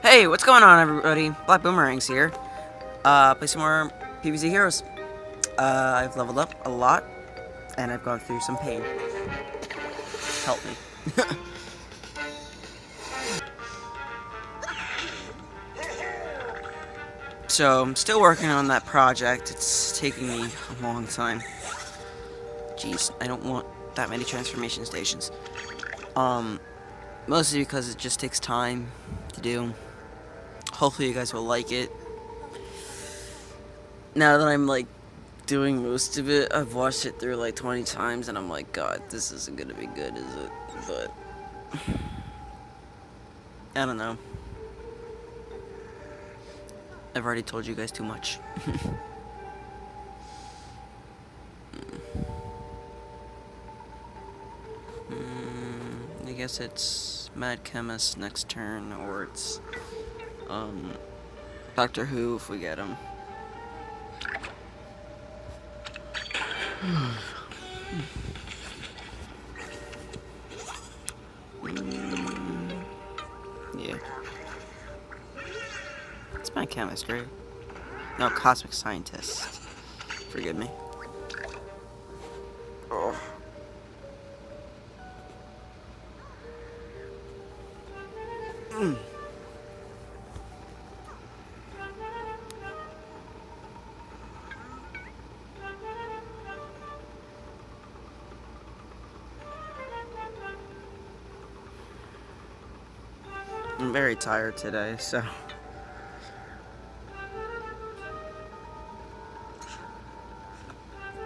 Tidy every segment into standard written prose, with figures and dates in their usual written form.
Hey, what's going on, everybody? Black Boomerangs here. Play some more PvZ Heroes. I've leveled up a lot, and I've gone through some pain. Help me. So, I'm still working on that project. It's taking me a long time. Jeez, I don't want that many transformation stations. Mostly because it just takes time to do. Hopefully you guys will like it. Now that I'm, doing most of it, I've watched it through, 20 times, and I'm like, God, this isn't gonna be good, is it? But I don't know. I've already told you guys too much. I guess it's Mad Chemist next turn, or it's Doctor Who if we get him. Yeah. It's Mad Chemist, right? No, Cosmic Scientist. Forgive me. Oh. I'm very tired today, so...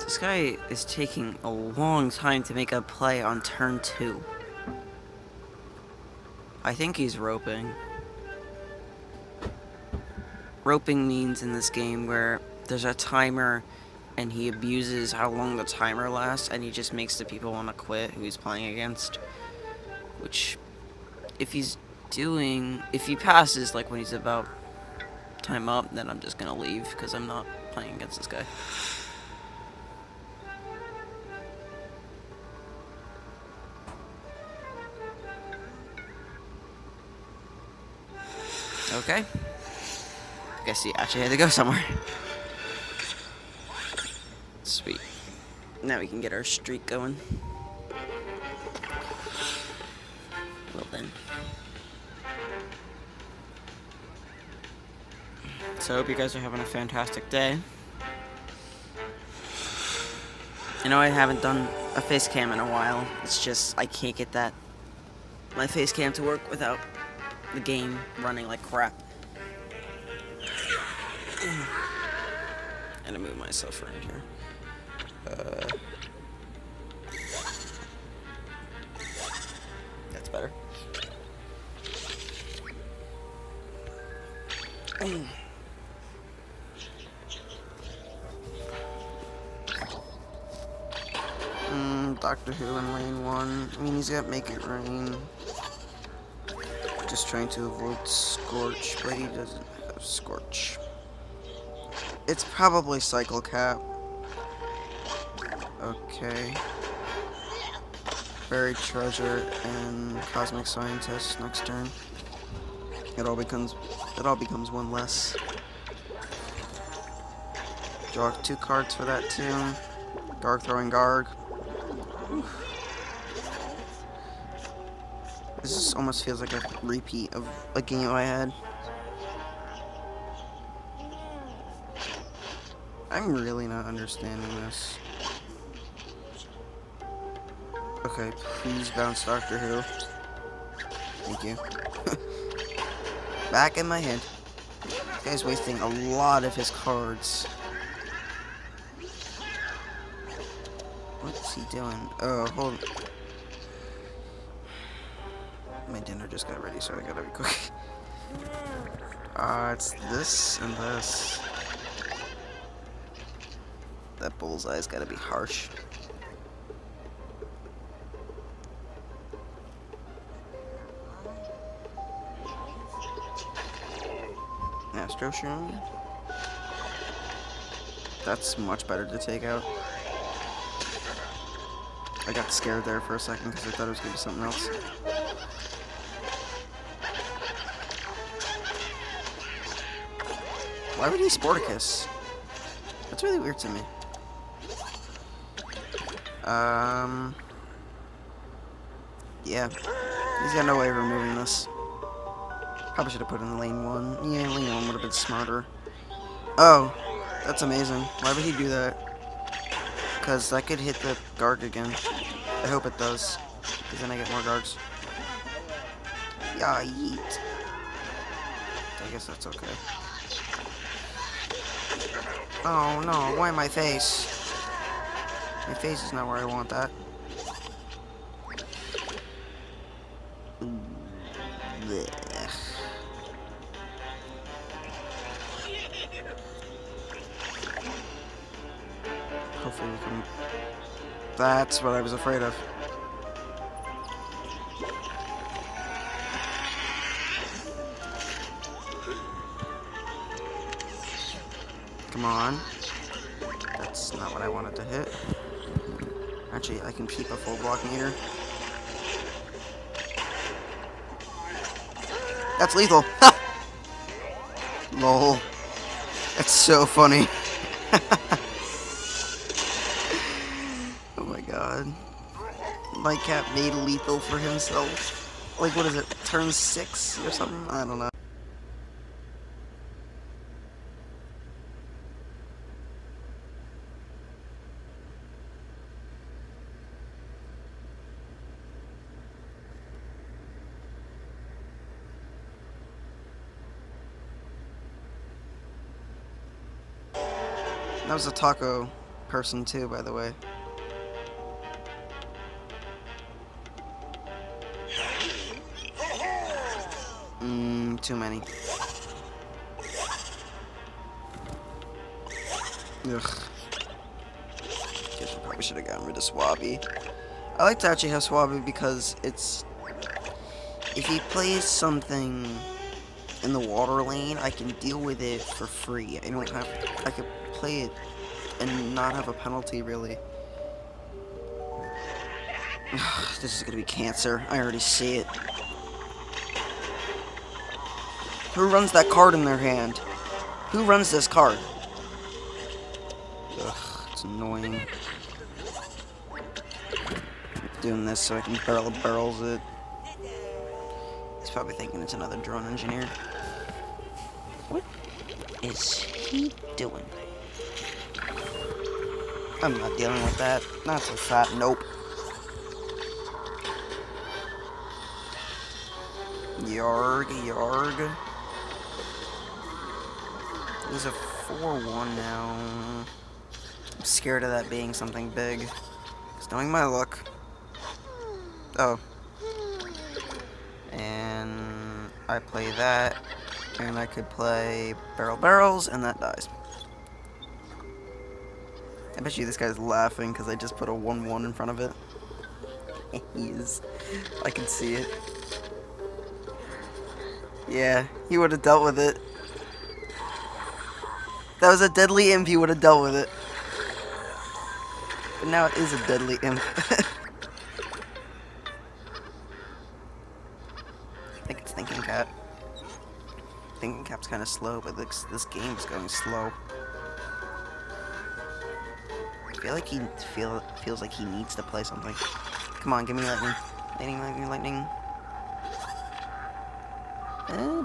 This guy is taking a long time to make a play on turn 2. I think he's roping. Roping means in this game where there's a timer and he abuses how long the timer lasts and he just makes the people want to quit who he's playing against. Which, if he passes when he's about time up, then I'm just gonna leave because I'm not playing against this guy. Okay. Guess he actually had to go somewhere. Sweet. Now we can get our streak going. Well then. So I hope you guys are having a fantastic day. I know I haven't done a face cam in a while. It's just I can't get my face cam to work without the game running like crap. And to move myself around here. That's better. Doctor Who in lane 1. I mean, he's got Make It Rain. Just trying to avoid Scorch, but he doesn't have Scorch. It's probably Cycle Cap. Okay. Buried Treasure and Cosmic Scientist next turn. It all becomes one less. Draw 2 cards for that too. Garg throwing Garg. This almost feels like a repeat of a game I had. I'm really not understanding this. Okay, please bounce Doctor Who. Thank you. Back in my hand. This guy's wasting a lot of his cards. What's he doing? Oh, hold on. My dinner just got ready, so I gotta be quick. It's this and this. That bullseye's gotta be harsh. Astro Shroom. That's much better to take out. I got scared there for a second because I thought it was gonna be something else. Why would he Sporticus? That's really weird to me. Yeah. He's got no way of removing this. Probably should have put in lane 1. Yeah, lane 1 would have been smarter. Oh, that's amazing. Why would he do that? Because that could hit the Garg again. I hope it does. Because then I get more Gargs. Yeah, yeet. I guess that's okay. Oh no, why my face? My face is not where I want that. Blech. Hopefully we can... That's what I was afraid of. Come on. That's not what I wanted to hit. Actually, I can keep a full block meter. That's lethal. Ha! Lol. That's so funny. Oh my god. Nightcap made lethal for himself. Like, what is it? Turn 6 or something? I don't know. That was a taco person too, by the way. Too many. Ugh. Guess we probably should have gotten rid of Swabby. I like to actually have Swabby because it's... If he plays something in the water lane, I can deal with it for free. I don't have... I could play it and not have a penalty, really. This is gonna be cancer. I already see it. Who runs that card in their hand? Who runs this card? Ugh, it's annoying. Doing this so I can barrels it. He's probably thinking it's another drone engineer. What is he doing? I'm not dealing with that. Not so fat. Nope. Yarg, yarg. There's a 4-1 now. I'm scared of that being something big. Because knowing my luck. Oh. And I play that. And I could play barrels, and that dies. I bet you this guy's laughing because I just put a 1-1 in front of it. He is. I can see it. Yeah, he would have dealt with it. That was a deadly imp, he would have dealt with it. But now it is a deadly imp. I think it's Thinking Cap. Thinking Cap's kind of slow, but this game is going slow. I feel like he feels like he needs to play something. Come on, give me lightning. Lightning, lightning, lightning.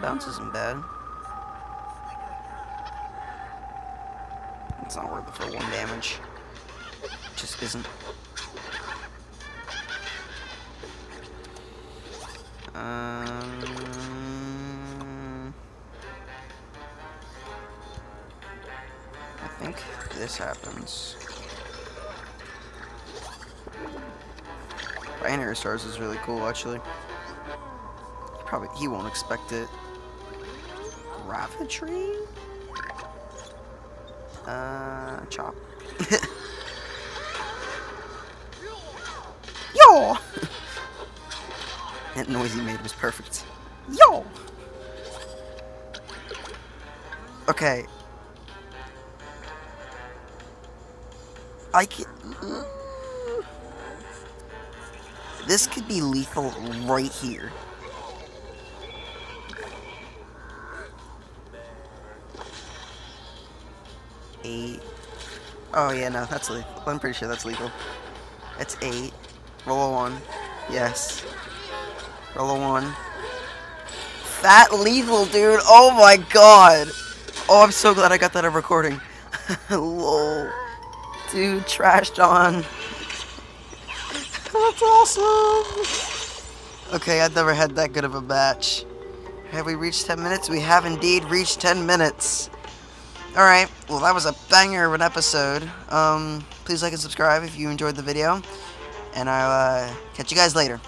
Bounce isn't bad. It's not worth it for 1 damage. Just isn't. I think this happens. Binary Stars is really cool, actually. He won't expect it. Gravitry? Chop. Yo! That noise he made was perfect. Yo! Okay. I can... This could be lethal right here. 8. Oh, yeah, no, that's legal. I'm pretty sure that's legal. That's 8. Roll a 1. Yes. Roll a 1. Fat lethal, dude. Oh my god. Oh, I'm so glad I got that on recording. Lol. Dude, trashed on. That's awesome. Okay, I've never had that good of a match. Have we reached 10 minutes? We have indeed reached 10 minutes. Alright, well that was a banger of an episode. Please like and subscribe if you enjoyed the video. And I'll catch you guys later.